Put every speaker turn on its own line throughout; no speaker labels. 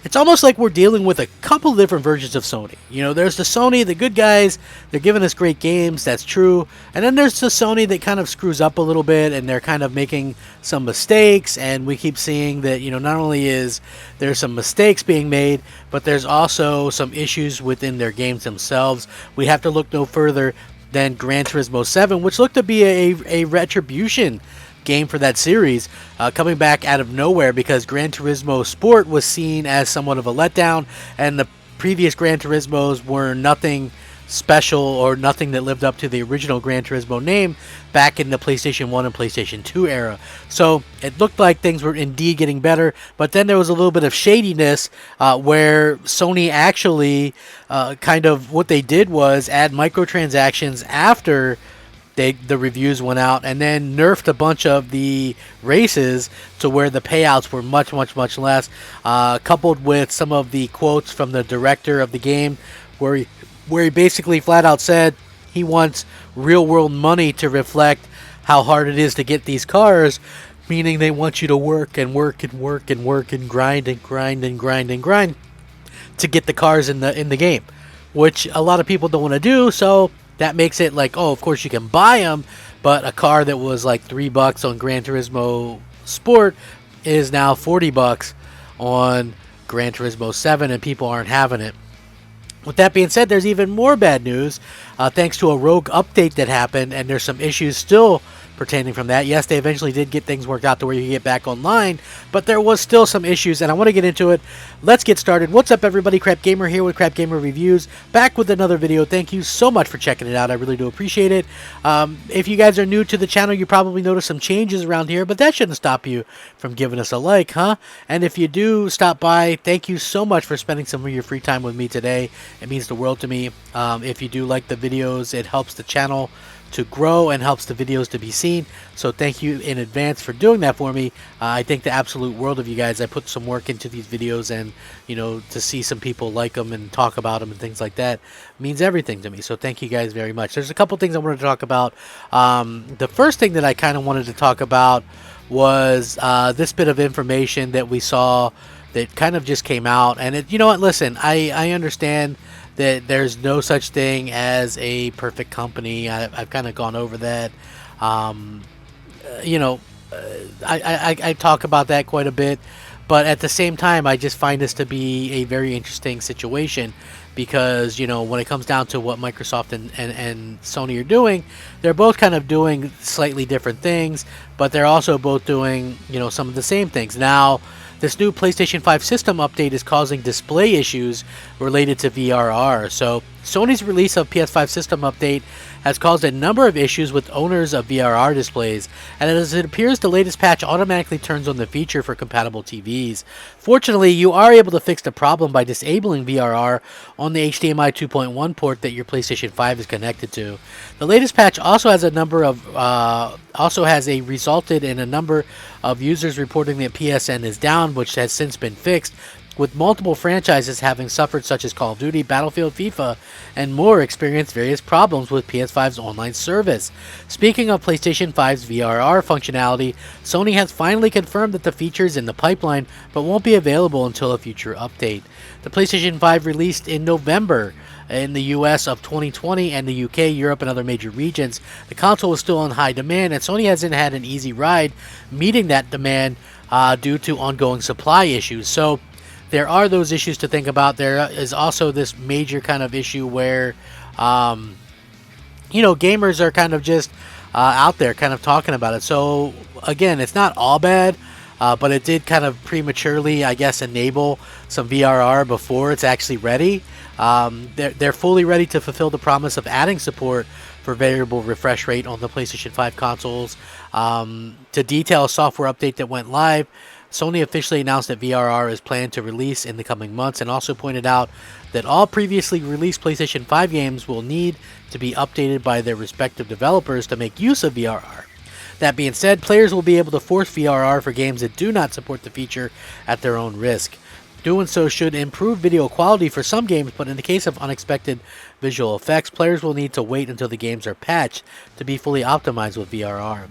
it's almost like we're dealing with a couple different versions of Sony. You know, there's the Sony, the good guys, they're giving us great games, that's true. And then there's the Sony that kind of screws up a little bit and they're kind of making some mistakes. And we keep seeing that, you know, not only is there some mistakes being made, but there's also some issues within their games themselves. We have to look no further than Gran Turismo 7, which looked to be a retribution game for that series, coming back out of nowhere because Gran Turismo Sport was seen as somewhat of a letdown, and the previous Gran Turismos were nothing special or nothing that lived up to the original Gran Turismo name back in the PlayStation 1 and PlayStation 2 era. So it looked like things were indeed getting better, but then there was a little bit of shadiness where Sony actually kind of what they did was add microtransactions after the reviews went out, and then nerfed a bunch of the races to where the payouts were much less, coupled with some of the quotes from the director of the game where he basically flat out said he wants real world money to reflect how hard it is to get these cars, meaning they want you to work and work and work and work and grind and grind and grind and grind to get the cars in the game, which a lot of people don't want to do. So that makes it like, oh, of course you can buy them, but a car that was like $3 on Gran Turismo Sport is now $40 on Gran Turismo 7, and people aren't having it. With that being said, there's even more bad news thanks to a rogue update that happened, and there's some issues still pertaining from that. Yes, they eventually did get things worked out to where you can get back online, but there was still some issues, and I want to get into it. Let's get started. What's up, everybody? Crap Gamer here with Crap Gamer Reviews, back with another video. Thank you so much for checking it out. I really do appreciate it. If you guys are new to the channel, you probably noticed some changes around here, but that shouldn't stop you from giving us a like, huh? And if you do stop by, thank you so much for spending some of your free time with me today. It means the world to me. If you do like the videos, it helps the channel to grow and helps the videos to be seen, so thank you in advance for doing that for me. I think the absolute world of you guys. I put some work into these videos, and you know, to see some people like them and talk about them and things like that means everything to me, so thank you guys very much. There's a couple things I wanted to talk about. The first thing that I kind of wanted to talk about was this bit of information that we saw that kind of just came out, and you know what, listen, I understand that there's no such thing as a perfect company. I've kind of gone over that. You know, I talk about that quite a bit, but at the same time, I just find this to be a very interesting situation because, you know, when it comes down to what Microsoft and Sony are doing, they're both kind of doing slightly different things, but they're also both doing, you know, some of the same things. Now, this new PlayStation 5 system update is causing display issues related to VRR. So Sony's release of PS5 system update has caused a number of issues with owners of VRR displays, and as it appears the latest patch automatically turns on the feature for compatible TVs. Fortunately, you are able to fix the problem by disabling VRR on the HDMI 2.1 port that your PlayStation 5 is connected to. The latest patch also has resulted in a number of users reporting that PSN is down, which has since been fixed, with multiple franchises having suffered, such as Call of Duty, Battlefield, FIFA, and more, experienced various problems with PS5's online service. Speaking of PlayStation 5's VRR functionality, Sony has finally confirmed that the feature is in the pipeline, but won't be available until a future update. The PlayStation 5 released in November in the US of 2020 and the UK, Europe, and other major regions. The console was still in high demand, and Sony hasn't had an easy ride meeting that demand due to ongoing supply issues. So there are those issues to think about. There is also this major kind of issue where, you know, gamers are kind of just out there kind of talking about it. So, again, it's not all bad, but it did kind of prematurely, I guess, enable some VRR before it's actually ready. They're fully ready to fulfill the promise of adding support for variable refresh rate on the PlayStation 5 consoles. To detail a software update that went live, Sony officially announced that VRR is planned to release in the coming months, and also pointed out that all previously released PlayStation 5 games will need to be updated by their respective developers to make use of VRR. That being said, players will be able to force VRR for games that do not support the feature at their own risk. Doing so should improve video quality for some games, but in the case of unexpected visual effects, players will need to wait until the games are patched to be fully optimized with VRR.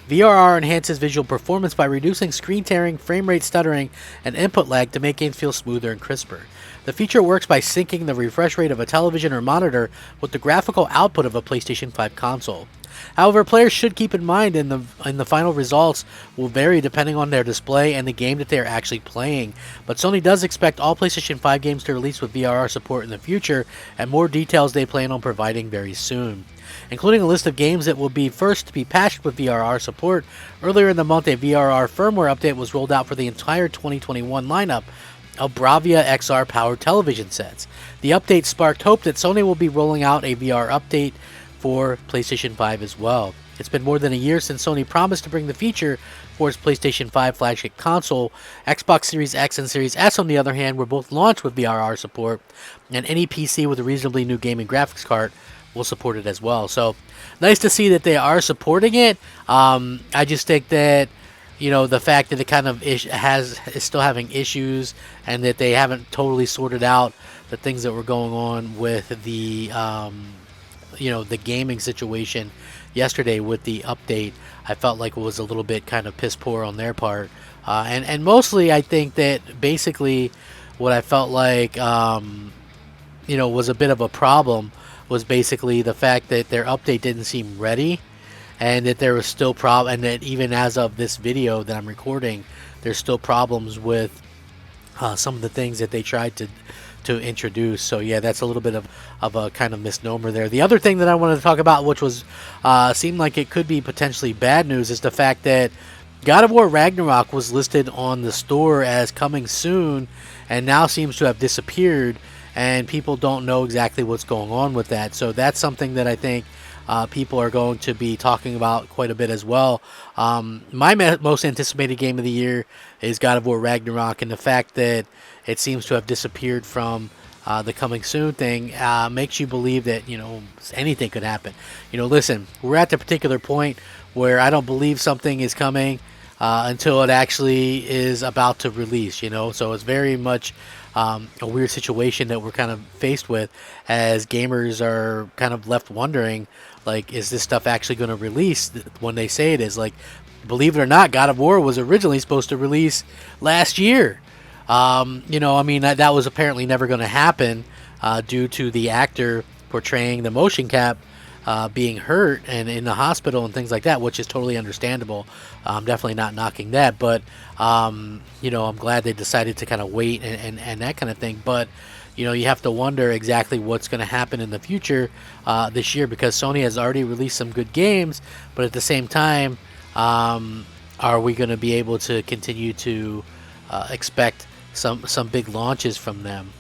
VRR enhances visual performance by reducing screen tearing, frame rate stuttering, and input lag to make games feel smoother and crisper. The feature works by syncing the refresh rate of a television or monitor with the graphical output of a PlayStation 5 console. However, players should keep in mind in the final results will vary depending on their display and the game that they are actually playing. But Sony does expect all PlayStation 5 games to release with VRR support in the future, and more details they plan on providing very soon, including a list of games that will be first to be patched with VRR support. Earlier in the month, a VRR firmware update was rolled out for the entire 2021 lineup of Bravia XR powered television sets. The update sparked hope that Sony will be rolling out a VR update for PlayStation 5 as well. It's been more than a year since Sony promised to bring the feature for its PlayStation 5 flagship console. Xbox Series X and Series S, on the other hand, were both launched with VRR support, and any PC with a reasonably new gaming graphics card will support it as well. So, nice to see that they are supporting it. I just think that, you know, the fact that it kind of is still having issues, and that they haven't totally sorted out the things that were going on with the the gaming situation yesterday with the update, I felt like it was a little bit kind of piss poor on their part, and mostly I think that basically what I felt like was a bit of a problem was basically the fact that their update didn't seem ready, and that there was still and that even as of this video that I'm recording, there's still problems with some of the things that they tried to introduce. So yeah, that's a little bit of a kind of misnomer there. The other thing that I wanted to talk about, which was seemed like it could be potentially bad news, is the fact that God of War Ragnarok was listed on the store as coming soon, and now seems to have disappeared, and people don't know exactly what's going on with that. So that's something that I think people are going to be talking about quite a bit as well. My most anticipated game of the year is God of War Ragnarok, and the fact that it seems to have disappeared from the coming soon thing makes you believe that, anything could happen. Listen, we're at the particular point where I don't believe something is coming until it actually is about to release, so it's very much a weird situation that we're kind of faced with, as gamers are kind of left wondering, like, is this stuff actually going to release when they say it is? Like, believe it or not, God of War was originally supposed to release last year. That was apparently never going to happen due to the actor portraying the motion cap being hurt and in the hospital and things like that, which is totally understandable. I'm definitely not knocking that, but I'm glad they decided to kind of wait and that kind of thing. But you have to wonder exactly what's going to happen in the future this year, because Sony has already released some good games, but at the same time, are we going to be able to continue to expect some big launches from them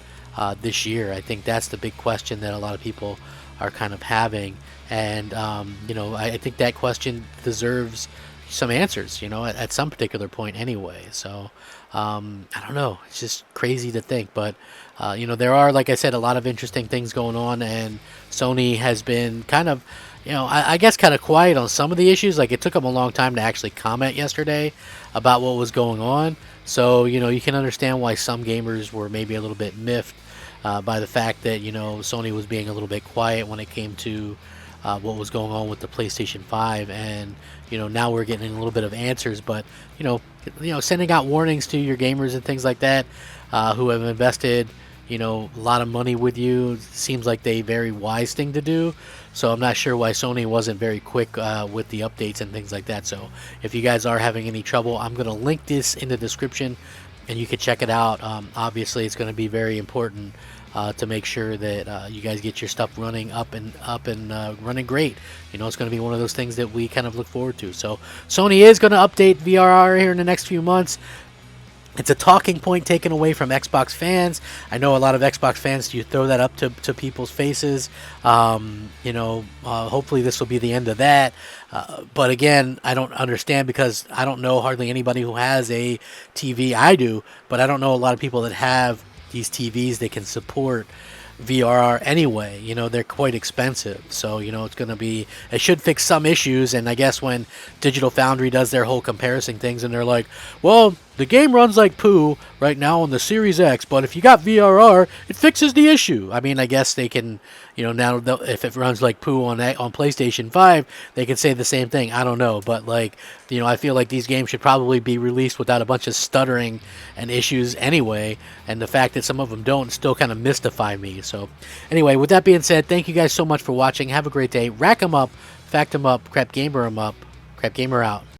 this year? I think that's the big question that a lot of people are kind of having, and I think that question deserves some answers, at some particular point anyway. So I don't know, it's just crazy to think, but there are, like I said, a lot of interesting things going on, and Sony has been kind of, I guess kind of quiet on some of the issues. Like, it took them a long time to actually comment yesterday about what was going on. So, you can understand why some gamers were maybe a little bit miffed by the fact that, Sony was being a little bit quiet when it came to what was going on with the PlayStation 5. And, now we're getting a little bit of answers. But, sending out warnings to your gamers and things like that who have invested, a lot of money with you seems like a very wise thing to do. So I'm not sure why Sony wasn't very quick with the updates and things like that. So if you guys are having any trouble, I'm going to link this in the description, and you can check it out. Obviously, it's going to be very important to make sure that you guys get your stuff running up and running great. It's going to be one of those things that we kind of look forward to. So Sony is going to update VRR here in the next few months. It's a talking point taken away from Xbox fans. I know a lot of Xbox fans, you throw that up to people's faces. Hopefully this will be the end of that. But again, I don't understand, because I don't know hardly anybody who has a TV. I do, but I don't know a lot of people that have these TVs that can support VRR anyway. They're quite expensive, so it should fix some issues. And I guess when Digital Foundry does their whole comparison things, and they're like, well, The game runs like poo right now on the Series X, but if you got VRR, it fixes the issue. I mean, I guess they can, now if it runs like poo on PlayStation 5, they can say the same thing. I don't know, but like, I feel like these games should probably be released without a bunch of stuttering and issues anyway, and the fact that some of them don't still kind of mystify me. So, anyway, with that being said, thank you guys so much for watching. Have a great day. Rack 'em up, fact 'em up, crap gamer 'em up, crap gamer out.